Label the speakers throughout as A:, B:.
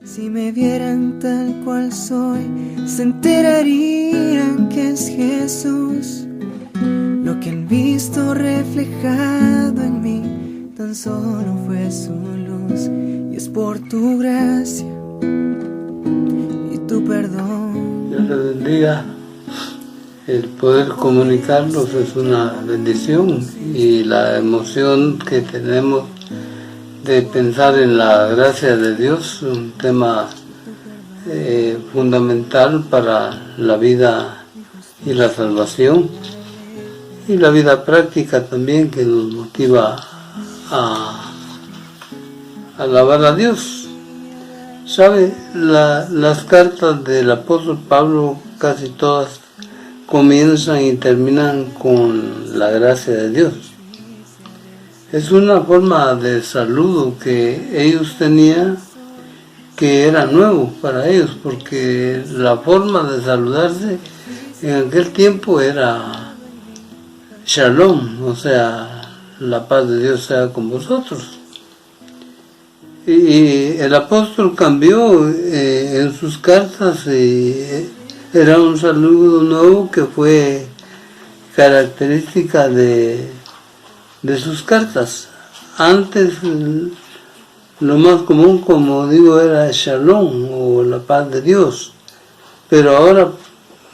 A: Si me vieran tal cual soy, se enterarían que es Jesús. Lo que han visto reflejado en mí tan solo fue su luz. Y es por tu gracia y tu perdón.
B: Dios le bendiga. El poder comunicarnos es una bendición, y la emoción que tenemos de pensar en la gracia de Dios, un tema fundamental para la vida y la salvación, y la vida práctica también, que nos motiva a alabar a Dios. ¿Sabe? Las cartas del apóstol Pablo, casi todas, comienzan y terminan con la gracia de Dios. Es una forma de saludo que ellos tenían, que era nuevo para ellos, porque la forma de saludarse en aquel tiempo era Shalom, o sea, la paz de Dios sea con vosotros. Y el apóstol cambió en sus cartas, era un saludo nuevo que fue característica de sus cartas. Antes lo más común, como digo, era Shalom o la paz de Dios, pero ahora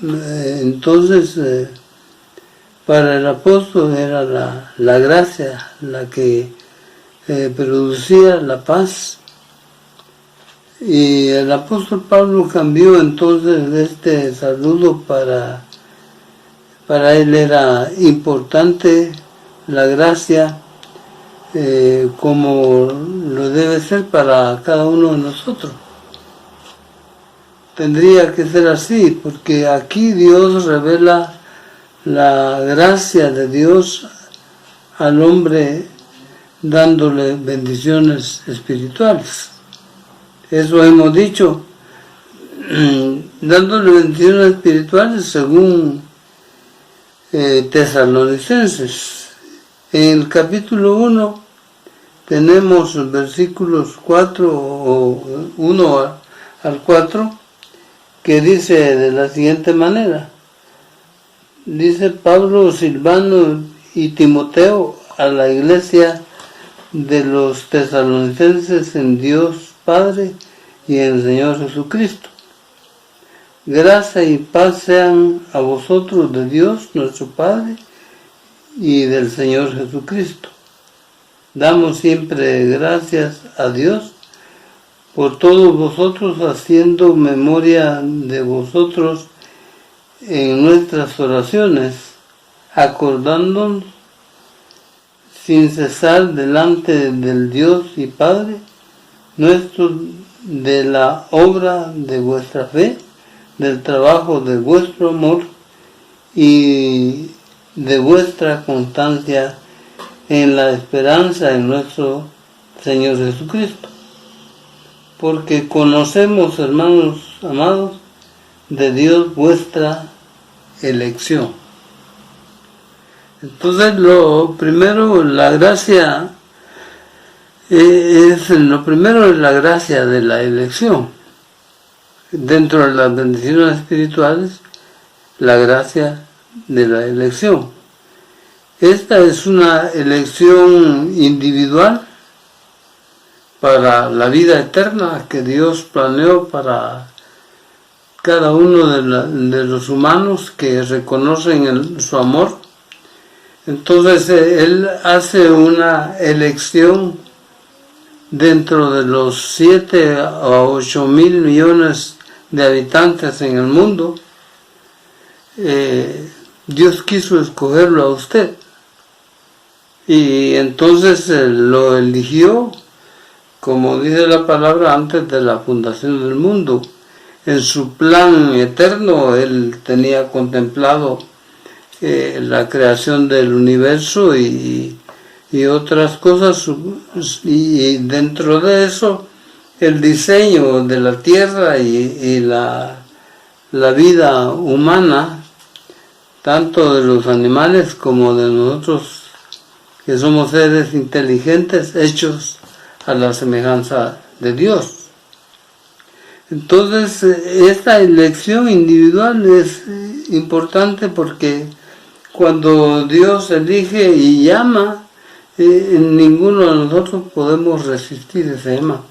B: entonces para el apóstol era la gracia la que producía la paz. Y el apóstol Pablo cambió entonces este saludo para él era importante la gracia, como lo debe ser para cada uno de nosotros. Tendría que ser así, porque aquí Dios revela la gracia de Dios al hombre, dándole bendiciones espirituales. Eso hemos dicho, dándole bendiciones espirituales según Tesalonicenses. En el capítulo 1 tenemos versículos 1 al 4, que dice de la siguiente manera. Dice: Pablo, Silvano y Timoteo, a la iglesia de los tesalonicenses en Dios Padre y en el Señor Jesucristo. Gracia y paz sean a vosotros de Dios nuestro Padre y del Señor Jesucristo. Damos siempre gracias a Dios por todos vosotros, haciendo memoria de vosotros en nuestras oraciones, acordándonos sin cesar delante del Dios y Padre nuestro de la obra de vuestra fe, del trabajo de vuestro amor y de vuestra constancia en la esperanza en nuestro Señor Jesucristo. Porque conocemos, hermanos amados, de Dios vuestra elección. Entonces, lo primero, la gracia es la gracia de la elección. Dentro de las bendiciones espirituales, la gracia de la elección. Esta es una elección individual para la vida eterna que Dios planeó para cada uno de los humanos que reconocen su amor. Entonces Él hace una elección dentro de los 7 a 8 mil millones de habitantes en el mundo. Dios quiso escogerlo a usted, y entonces lo eligió, como dice la palabra, antes de la fundación del mundo. En su plan eterno Él tenía contemplado la creación del universo y otras cosas, y dentro de eso el diseño de la tierra y la vida humana, tanto de los animales como de nosotros, que somos seres inteligentes hechos a la semejanza de Dios. Entonces, esta elección individual es importante porque cuando Dios elige y llama, ninguno de nosotros podemos resistir ese llamado.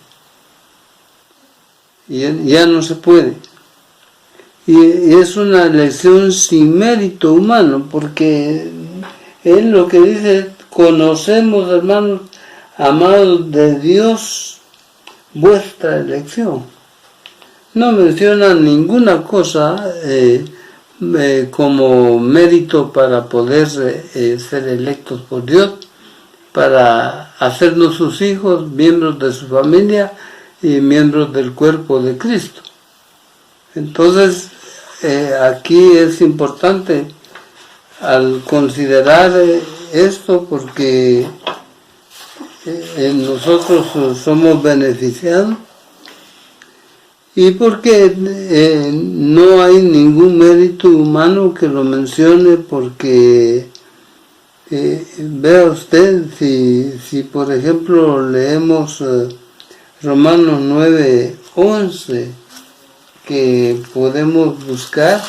B: Ya no se puede. Y es una elección sin mérito humano, porque Él lo que dice, conocemos, hermanos, amados de Dios, vuestra elección. No menciona ninguna cosa como mérito para poder ser electos por Dios, para hacernos sus hijos, miembros de su familia y miembros del cuerpo de Cristo. Entonces, aquí es importante al considerar esto porque nosotros somos beneficiados y porque no hay ningún mérito humano que lo mencione, porque vea usted, si por ejemplo leemos Romanos 9:11, que podemos buscar,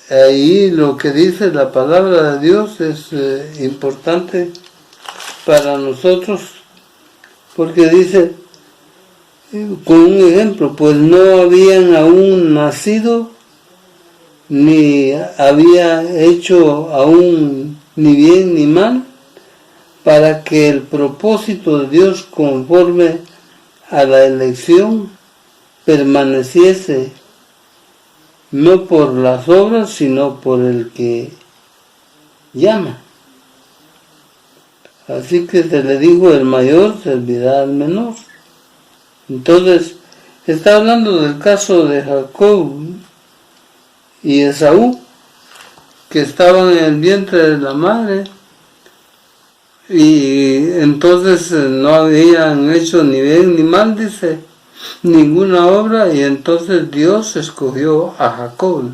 B: ahí lo que dice la palabra de Dios es importante para nosotros, porque dice, con un ejemplo, pues no habían aún nacido, ni había hecho aún ni bien ni mal, para que el propósito de Dios conforme a la elección permaneciese, no por las obras, sino por el que llama. Así que se le dijo, el mayor servirá al menor. Entonces, está hablando del caso de Jacob y Esaú, que estaban en el vientre de la madre, y entonces no habían hecho ni bien ni mal, dice, ninguna obra, y entonces Dios escogió a Jacob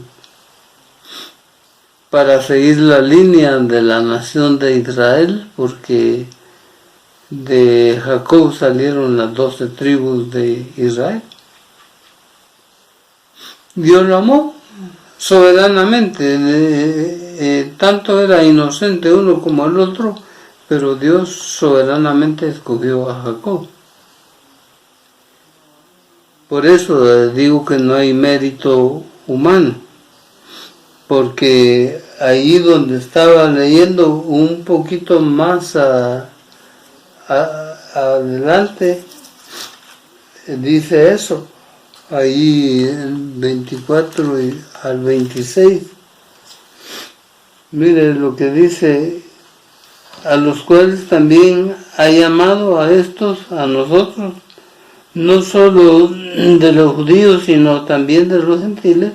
B: para seguir la línea de la nación de Israel, porque de Jacob salieron las 12 tribus de Israel. Dios lo amó soberanamente, tanto era inocente uno como el otro, pero Dios soberanamente escogió a Jacob. Por eso digo que no hay mérito humano, porque ahí donde estaba leyendo un poquito más adelante, dice eso, ahí el 24 al 26, mire lo que dice, a los cuales también ha llamado a estos, a nosotros, no solo de los judíos, sino también de los gentiles,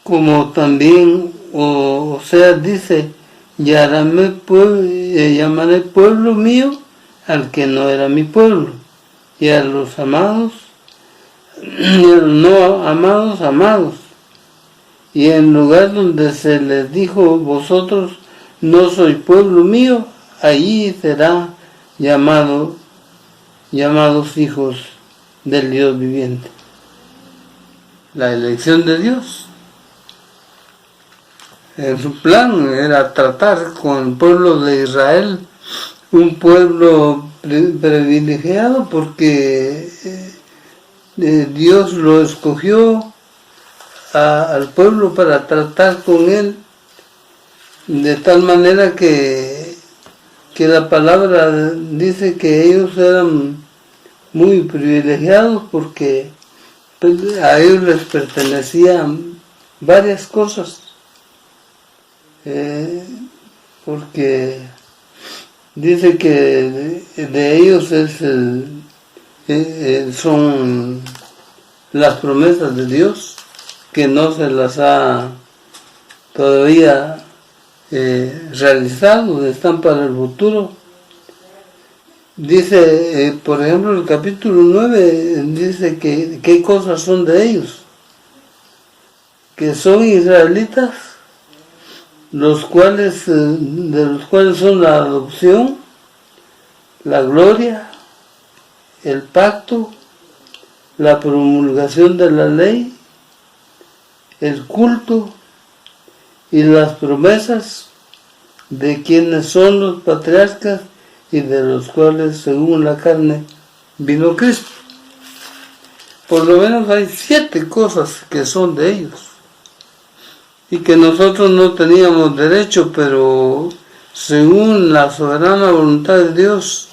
B: como también, o sea, dice, llamaré pueblo mío al que no era mi pueblo, y a los amados, y a los no amados, amados. Y en lugar donde se les dijo, vosotros no sois pueblo mío, allí será llamados hijos del Dios viviente. La elección de Dios. En su plan era tratar con el pueblo de Israel, un pueblo privilegiado, porque Dios lo escogió al pueblo para tratar con él, de tal manera que la palabra dice que ellos eran muy privilegiados, porque a ellos les pertenecían varias cosas, porque dice que de ellos son las promesas de Dios, que no se las ha todavía realizado, están para el futuro. Dice, por ejemplo, el capítulo 9 dice que qué cosas son de ellos, que son israelitas, de los cuales son la adopción, la gloria, el pacto la promulgación de la ley, el culto y las promesas de quienes son los patriarcas y de los cuales, según la carne, vino Cristo. Por lo menos hay 7 cosas que son de ellos y que nosotros no teníamos derecho, pero según la soberana voluntad de Dios,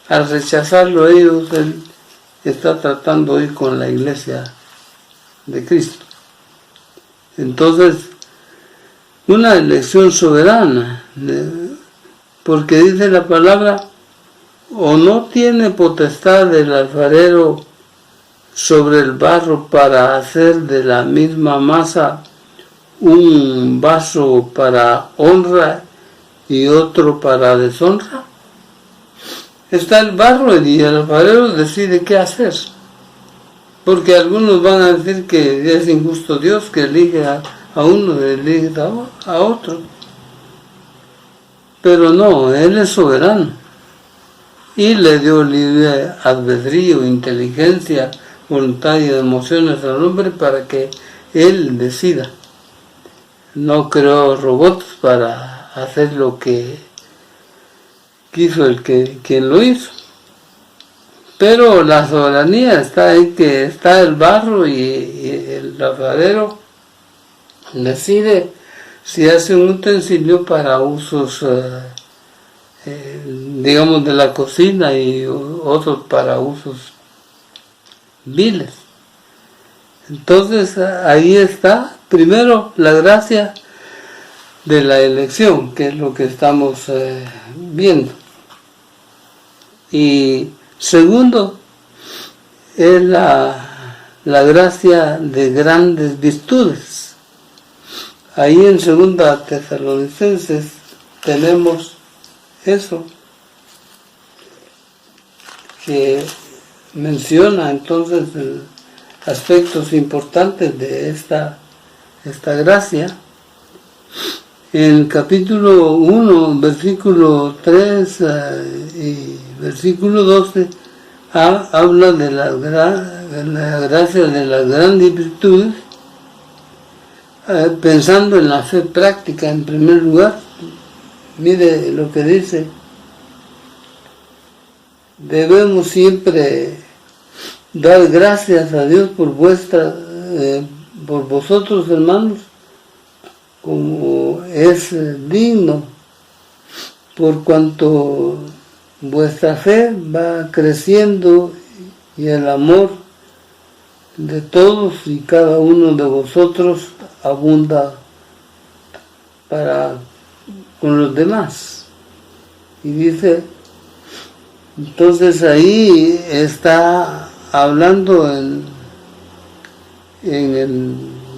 B: al rechazarlo ellos, Él está tratando hoy con la iglesia de Cristo. Entonces, una elección soberana, porque dice la palabra, o no tiene potestad el alfarero sobre el barro para hacer de la misma masa un vaso para honra y otro para deshonra. Está el barro y el alfarero decide qué hacer. Porque algunos van a decir que es injusto Dios, que elige a uno y elige a otro. Pero no, Él es soberano. Y le dio libre albedrío, inteligencia, voluntad y emociones al hombre para que Él decida. No creó robots para hacer lo que quiso quien lo hizo. Pero la soberanía está en que está el barro y el alfarero decide si hace un utensilio para usos, digamos, de la cocina y otros para usos viles. Entonces ahí está, primero, la gracia de la elección, que es lo que estamos viendo. Y segundo, es la gracia de grandes virtudes. Ahí en 2 Tesalonicenses tenemos eso, que menciona entonces aspectos importantes de esta gracia. En capítulo 1, versículo 3 y versículo 12, habla de la gracia de las grandes virtudes, pensando en la fe práctica en primer lugar. Mire lo que dice: debemos siempre dar gracias a Dios por vosotros, hermanos, como es digno, por cuanto vuestra fe va creciendo y el amor de todos y cada uno de vosotros abunda con los demás. Y dice, entonces ahí está hablando en el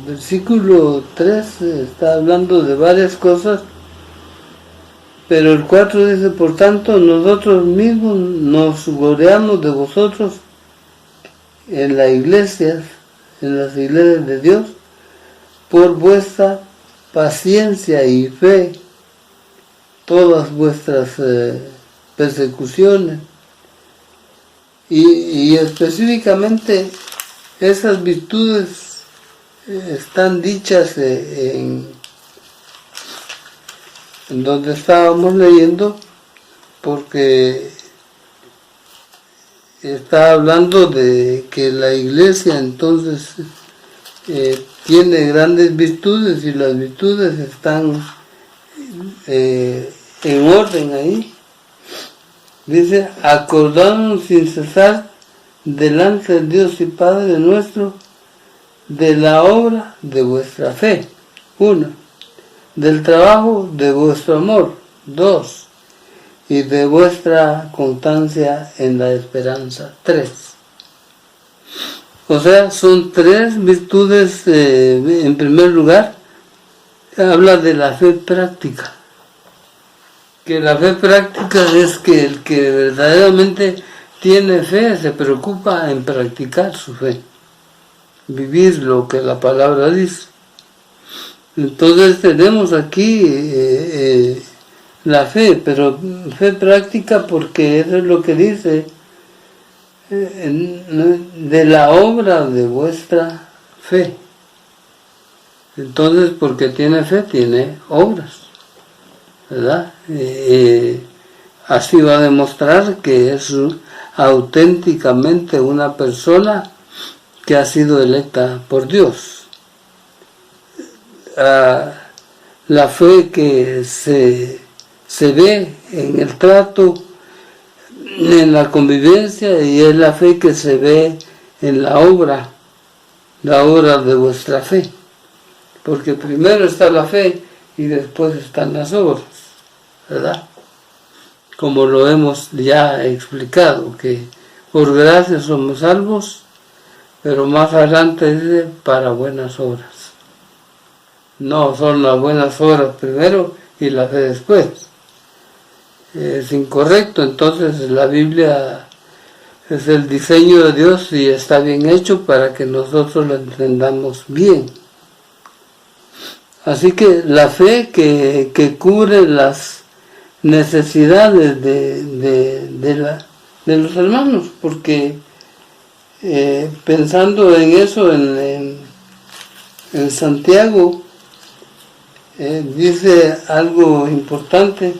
B: versículo 3, está hablando de varias cosas, pero el 4 dice, por tanto, nosotros mismos nos gloriamos de vosotros en las iglesias de Dios, por vuestra paciencia y fe, todas vuestras persecuciones, y específicamente esas virtudes están dichas en donde estábamos leyendo, porque está hablando de que la iglesia entonces tiene grandes virtudes y las virtudes están en orden ahí. Dice, acordarnos sin cesar delante del Dios y Padre nuestro de la obra de vuestra fe, 1, del trabajo de vuestro amor, 2, y de vuestra constancia en la esperanza, 3. O sea, son 3 virtudes. En primer lugar, habla de la fe práctica. Que la fe práctica es que el que verdaderamente tiene fe se preocupa en practicar su fe, vivir lo que la palabra dice. Entonces tenemos aquí la fe, pero fe práctica, porque eso es lo que dice de la obra de vuestra fe. Entonces, porque tiene fe, tiene obras, ¿verdad? Así va a demostrar que es auténticamente una persona que ha sido electa por Dios. La fe que se ve en el trato, en la convivencia, y es la fe que se ve en la obra de vuestra fe. Porque primero está la fe y después están las obras, ¿verdad? Como lo hemos ya explicado, que por gracia somos salvos, pero más adelante dice para buenas obras. No, son las buenas obras primero y la fe después. Es incorrecto, entonces la Biblia es el diseño de Dios y está bien hecho para que nosotros lo entendamos bien. Así que la fe que cubre las necesidades de los hermanos, porque pensando en eso, en Santiago, dice algo importante.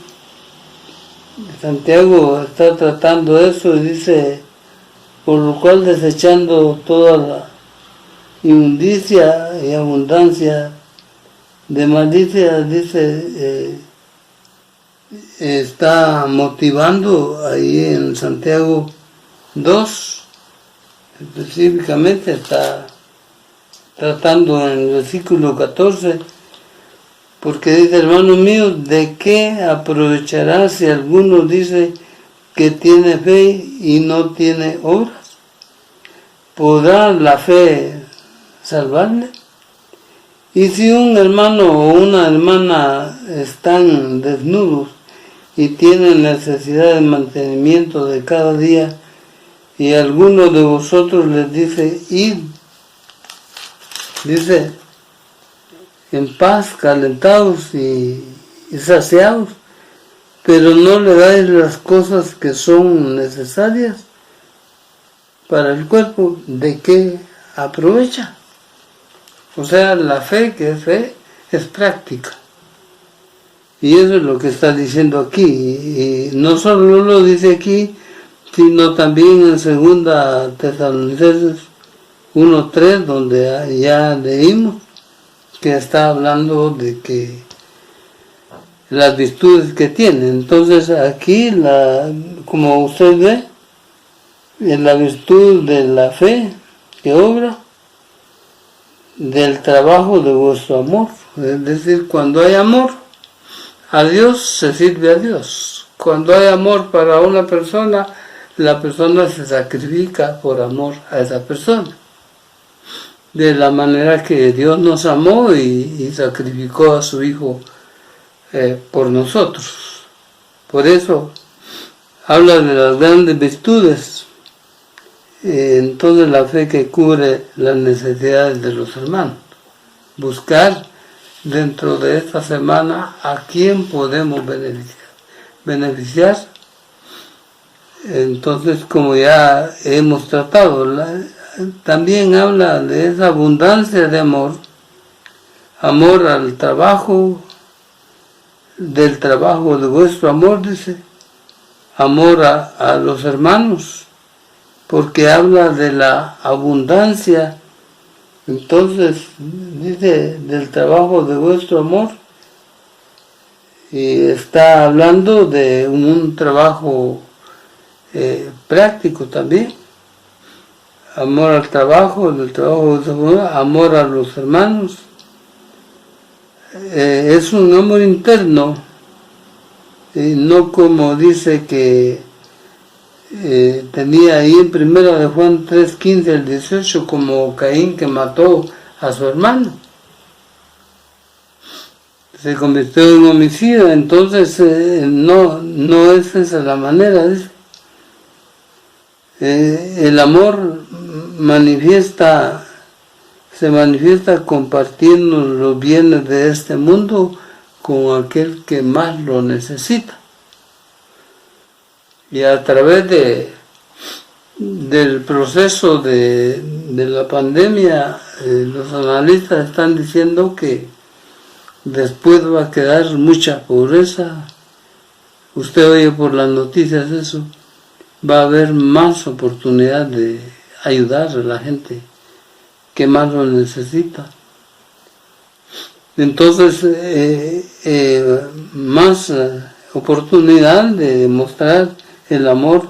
B: Santiago está tratando eso y dice, por lo cual desechando toda la inmundicia y abundancia de malicia, dice, está motivando ahí en Santiago 2, específicamente está tratando en el versículo 14, porque dice, hermano mío, ¿de qué aprovechará si alguno dice que tiene fe y no tiene obras? ¿Podrá la fe salvarle? Y si un hermano o una hermana están desnudos y tienen necesidad de mantenimiento de cada día, y alguno de vosotros les dice, id, dice, en paz, calentados y saciados, pero no le dais las cosas que son necesarias para el cuerpo, ¿de qué aprovecha? O sea, la fe, que es fe, es práctica. Y eso es lo que está diciendo aquí. Y no solo lo dice aquí, sino también en 2 Tesalonicenses 1:3, donde ya leímos, que está hablando de que las virtudes que tiene. Entonces aquí, como usted ve, en la virtud de la fe que obra, del trabajo de vuestro amor. Es decir, cuando hay amor a Dios, se sirve a Dios. Cuando hay amor para una persona, la persona se sacrifica por amor a esa persona. De la manera que Dios nos amó y sacrificó a su Hijo por nosotros. Por eso habla de las grandes virtudes. Entonces la fe que cubre las necesidades de los hermanos. Buscar dentro de esta semana a quién podemos beneficiar. Entonces, como ya hemos tratado, también habla de esa abundancia de amor al trabajo, del trabajo de vuestro amor, dice, amor a los hermanos, porque habla de la abundancia. Entonces dice del trabajo de vuestro amor, y está hablando de un trabajo práctico también. Amor al trabajo, del trabajo de vuestro amor, amor a los hermanos. Es un amor interno, no como dice que tenía ahí en 1 de Juan 3:15 al 18, como Caín, que mató a su hermano, se convirtió en homicida. Entonces no es esa la manera, dice. El amor se manifiesta compartiendo los bienes de este mundo con aquel que más lo necesita. Y a través del proceso de la pandemia, los analistas están diciendo que después va a quedar mucha pobreza. Usted oye por las noticias eso. Va a haber más oportunidad de ayudar a la gente que más lo necesita. Entonces, más oportunidad de demostrar el amor,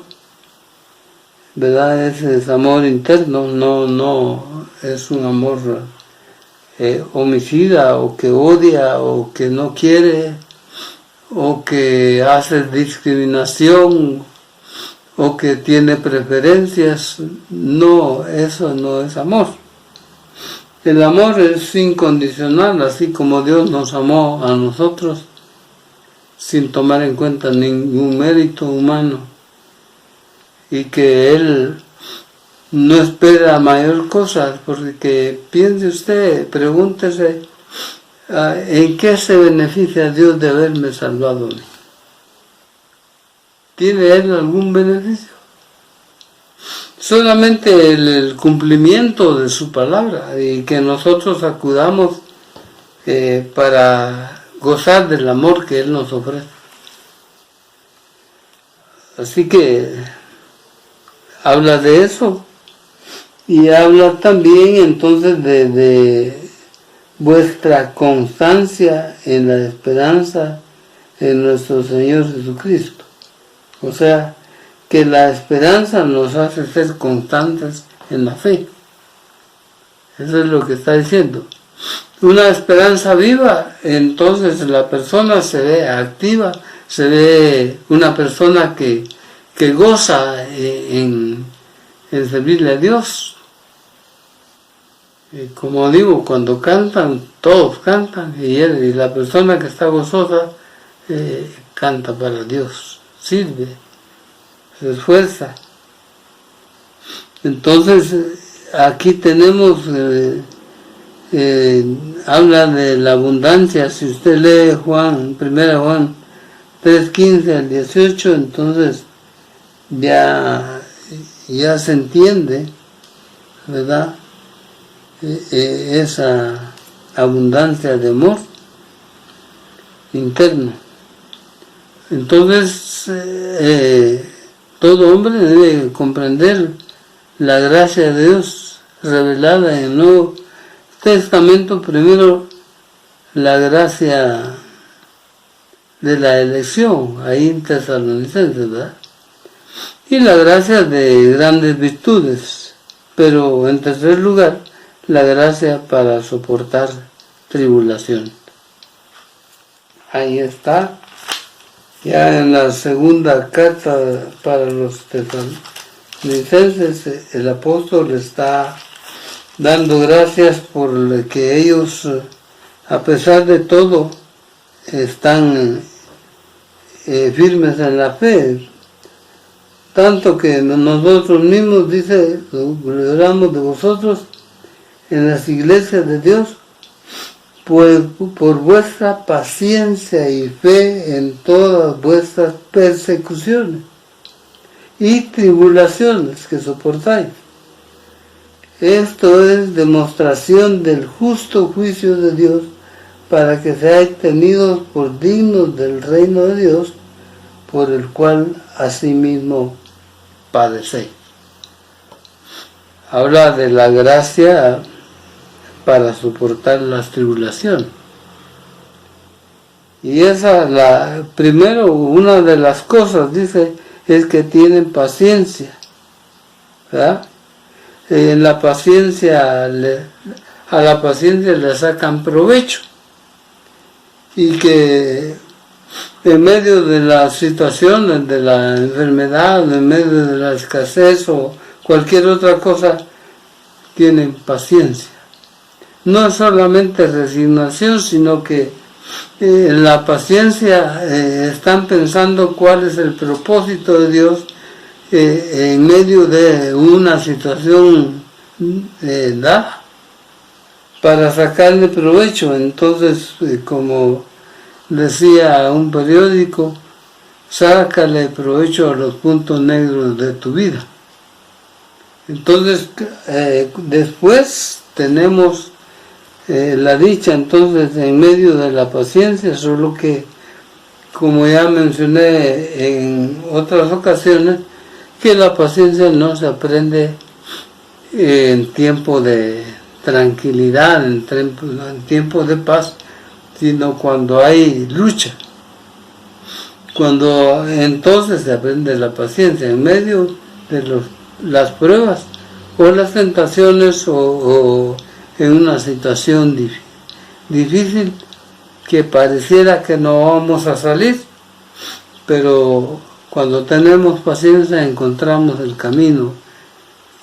B: ¿verdad? Ese es amor interno, no es un amor homicida o que odia o que no quiere o que hace discriminación o que tiene preferencias. No, eso no es amor. El amor es incondicional, así como Dios nos amó a nosotros, sin tomar en cuenta ningún mérito humano, y que Él no espera mayor cosa, porque piense usted, pregúntese, ¿en qué se beneficia Dios de haberme salvado a mí? ¿Tiene Él algún beneficio? Solamente el cumplimiento de su palabra y que nosotros acudamos para gozar del amor que Él nos ofrece. Así que habla de eso y habla también entonces de vuestra constancia en la esperanza en nuestro Señor Jesucristo. O sea, que la esperanza nos hace ser constantes en la fe. Eso es lo que está diciendo. Una esperanza viva, entonces la persona se ve activa, se ve una persona que goza en servirle a Dios. Como digo, cuando cantan, todos cantan, y la persona que está gozosa canta para Dios, sirve, se esfuerza. Entonces, aquí tenemos, habla de la abundancia. Si usted lee 1 Juan 3:15 al 18, entonces ya se entiende, ¿verdad? Esa abundancia de amor interno. Entonces, todo hombre debe comprender la gracia de Dios revelada en el Nuevo Testamento. Primero, la gracia de la elección, ahí en Tesalonicenses, ¿verdad? Y la gracia de grandes virtudes, pero en tercer lugar, la gracia para soportar tribulación. Ahí está. Ya en la segunda carta para los tesalonicenses, el apóstol está dando gracias por que ellos, a pesar de todo, están firmes en la fe. Tanto que nosotros mismos, dice, hablamos de vosotros en las iglesias de Dios, pues por vuestra paciencia y fe en todas vuestras persecuciones y tribulaciones que soportáis. Esto es demostración del justo juicio de Dios, para que seáis tenidos por dignos del reino de Dios, por el cual asimismo padecéis. Habla de la gracia para soportar las tribulaciones. Y esa, primero, una de las cosas, dice, es que tienen paciencia, ¿verdad? En la paciencia, a la paciencia le sacan provecho. Y que en medio de las situaciones, de la enfermedad, en medio de la escasez o cualquier otra cosa, tienen paciencia. No es solamente resignación, sino que en la paciencia están pensando cuál es el propósito de Dios en medio de una situación dada, para sacarle provecho. Entonces, como decía un periódico, sácale provecho a los puntos negros de tu vida. Entonces, después tenemos la dicha, entonces, en medio de la paciencia, solo que, como ya mencioné en otras ocasiones, que la paciencia no se aprende en tiempo de tranquilidad, en tiempo de paz, sino cuando hay lucha. Cuando entonces se aprende la paciencia en medio de las pruebas o las tentaciones o en una situación difícil que pareciera que no vamos a salir, pero cuando tenemos paciencia encontramos el camino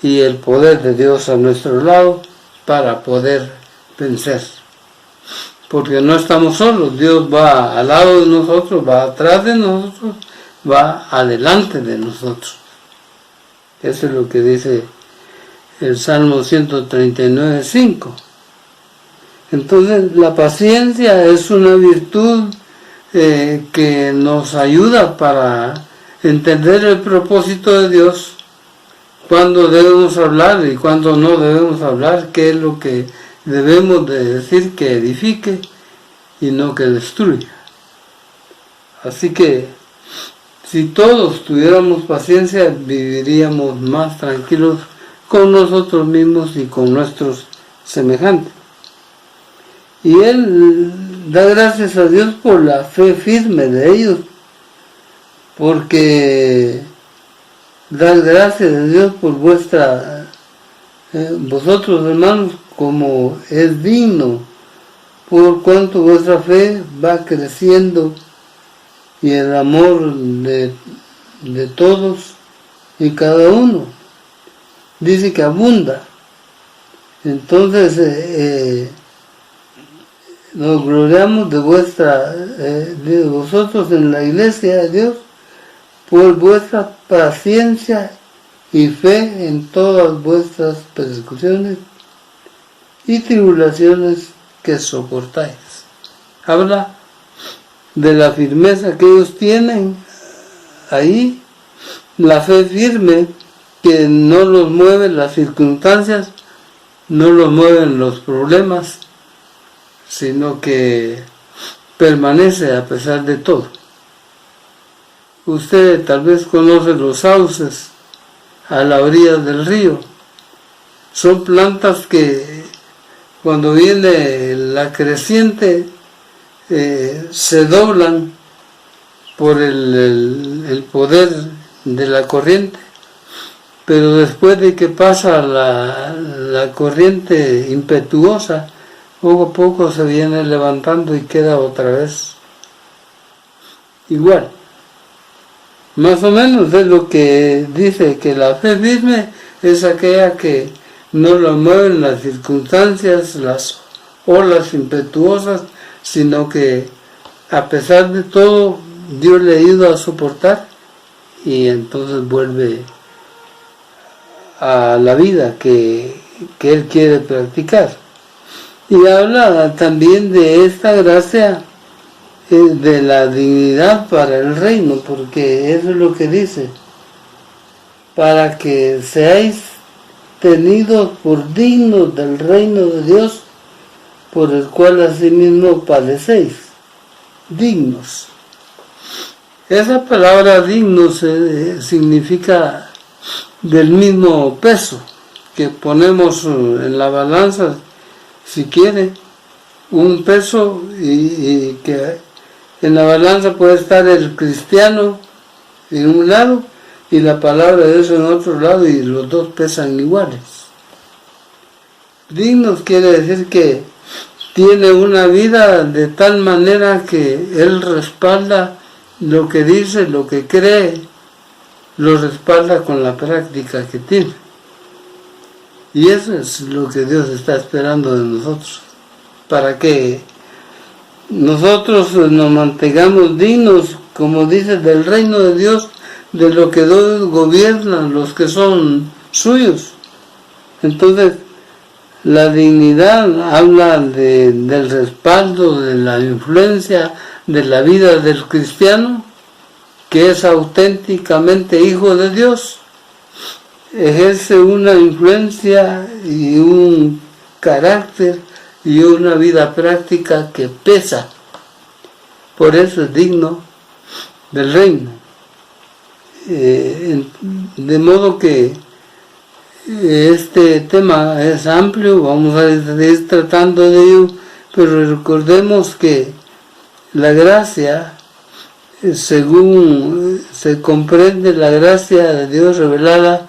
B: y el poder de Dios a nuestro lado para poder vencer. Porque no estamos solos, Dios va al lado de nosotros, va atrás de nosotros, va adelante de nosotros. Eso es lo que dice el Salmo 139:5. Entonces la paciencia es una virtud que nos ayuda para entender el propósito de Dios, cuándo debemos hablar y cuándo no debemos hablar, qué es lo que debemos de decir que edifique y no que destruya. Así que si todos tuviéramos paciencia, viviríamos más tranquilos con nosotros mismos y con nuestros semejantes. Y Él da gracias a Dios por la fe firme de ellos, porque da gracias a Dios por vosotros, hermanos, como es digno, por cuanto vuestra fe va creciendo y el amor de todos y cada uno dice que abunda. Entonces nos gloriamos de vosotros en la iglesia de Dios por vuestra paciencia y fe en todas vuestras persecuciones y tribulaciones que soportáis. Habla de la firmeza que ellos tienen ahí, la fe firme que no los mueven las circunstancias, no los mueven los problemas, sino que permanece a pesar de todo. Usted tal vez conoce los sauces a la orilla del río. Son plantas que cuando viene la creciente se doblan por el poder de la corriente, pero después de que pasa la corriente impetuosa, poco a poco se viene levantando y queda otra vez igual. Más o menos es lo que dice, que la fe firme es aquella que no la mueven las circunstancias, las olas impetuosas, sino que a pesar de todo Dios le ayuda a soportar y entonces vuelve a la vida que Él quiere practicar. Y habla también de esta gracia de la dignidad para el reino, porque eso es lo que dice, para que seáis tenidos por dignos del reino de Dios, por el cual asimismo padecéis. Dignos. Esa palabra dignos significa del mismo peso que ponemos en la balanza, si quiere, un peso y que en la balanza puede estar el cristiano en un lado y la palabra de Dios en otro lado y los dos pesan iguales. Dignos quiere decir que tiene una vida de tal manera que Él respalda lo que dice, lo que cree, lo respalda con la práctica que tiene. Y eso es lo que Dios está esperando de nosotros, para que nosotros nos mantengamos dignos, como dice, del reino de Dios, de lo que Dios gobierna, los que son suyos. Entonces, la dignidad habla del respaldo, de la influencia de la vida del cristiano, que es auténticamente hijo de Dios. ejerce una influencia y un carácter y una vida práctica que pesa. Por eso es digno del reino. De modo que este tema es amplio, vamos a ir tratando de ello, pero recordemos que la gracia, según se comprende la gracia de Dios revelada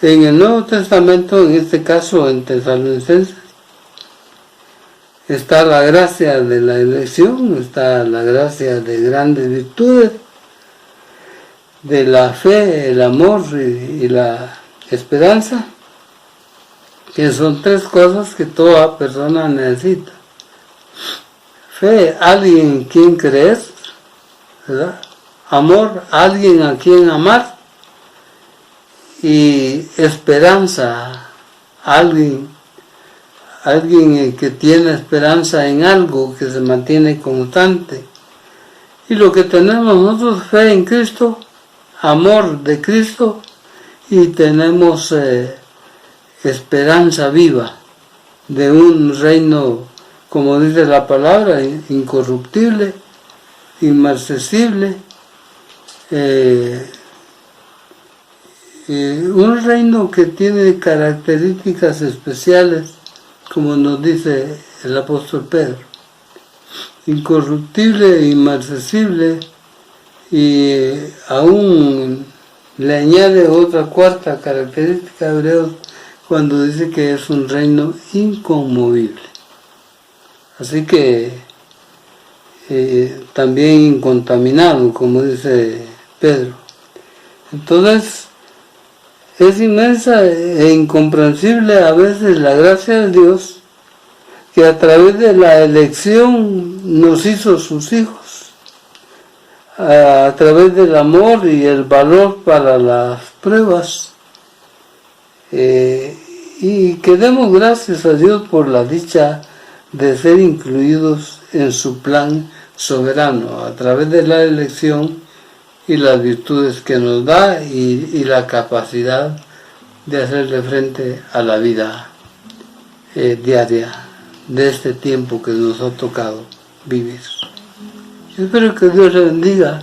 B: en el Nuevo Testamento, en este caso en Tesalonicenses, está la gracia de la elección, está la gracia de grandes virtudes, de la fe, el amor y la esperanza, que son tres cosas que toda persona necesita. Fe, alguien en quien creer, ¿verdad? Amor, alguien a quien amar, y esperanza, alguien que tiene esperanza en algo, que se mantiene constante. Y lo que tenemos nosotros, fe en Cristo, amor de Cristo, y tenemos esperanza viva de un reino, como dice la palabra, incorruptible, inmarcesible, un reino que tiene características especiales, como nos dice el apóstol Pedro, incorruptible, inmarcesible, y aún le añade otra cuarta característica a Hebreos cuando dice que es un reino inconmovible. Así que también incontaminado, como dice Pedro. Entonces, es inmensa e incomprensible a veces la gracia de Dios, que a través de la elección nos hizo sus hijos, a través del amor y el valor para las pruebas, y que demos gracias a Dios por la dicha de ser incluidos en su plan soberano, a través de la elección y las virtudes que nos da y la capacidad de hacerle frente a la vida diaria de este tiempo que nos ha tocado vivir. Yo espero que Dios le bendiga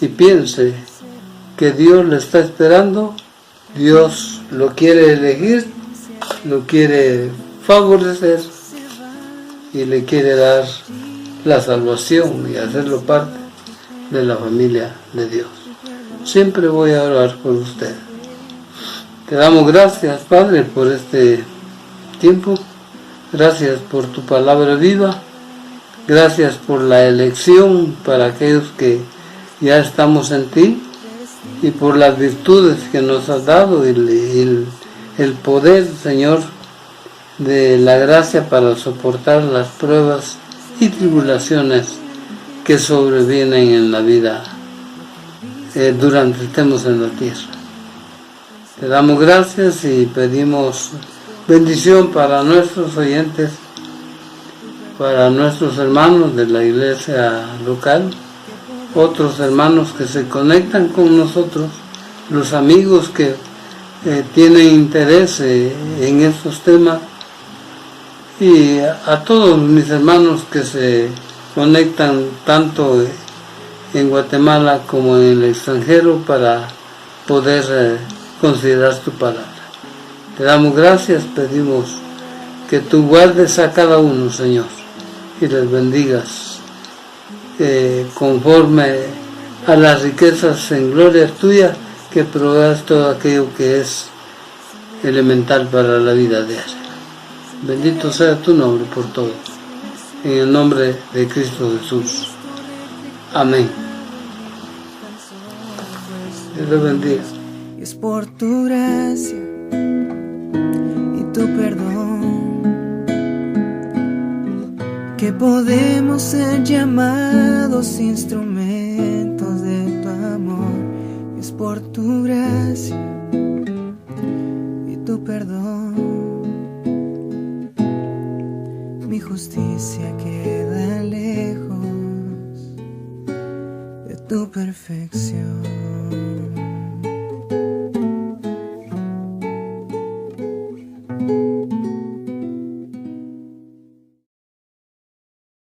B: y piense que Dios le está esperando, Dios lo quiere elegir, lo quiere favorecer y le quiere dar la salvación y hacerlo parte de la familia de Dios. Siempre voy a orar por usted. Te damos gracias, Padre, por este tiempo. Gracias por tu palabra viva. Gracias por la elección para aquellos que ya estamos en ti y por las virtudes que nos has dado y el poder, Señor, de la gracia para soportar las pruebas y tribulaciones que sobrevienen en la vida durante estemos en la tierra. Te damos gracias y pedimos bendición para nuestros oyentes, para nuestros hermanos de la iglesia local, otros hermanos que se conectan con nosotros, los amigos que tienen interés en estos temas, y a todos mis hermanos que se conectan tanto en Guatemala como en el extranjero para poder considerar tu palabra. Te damos gracias, pedimos que tú guardes a cada uno, Señor, y les bendigas conforme a las riquezas en gloria tuya, que proveas todo aquello que es elemental para la vida diaria. Bendito sea tu nombre por todo. En el nombre de Cristo Jesús. Amén. Dios te bendiga.
A: Es por tu gracia y tu perdón que podemos ser llamados instrumentos de tu amor. Es por tu gracia y tu perdón. Mi justicia queda lejos de tu perfección.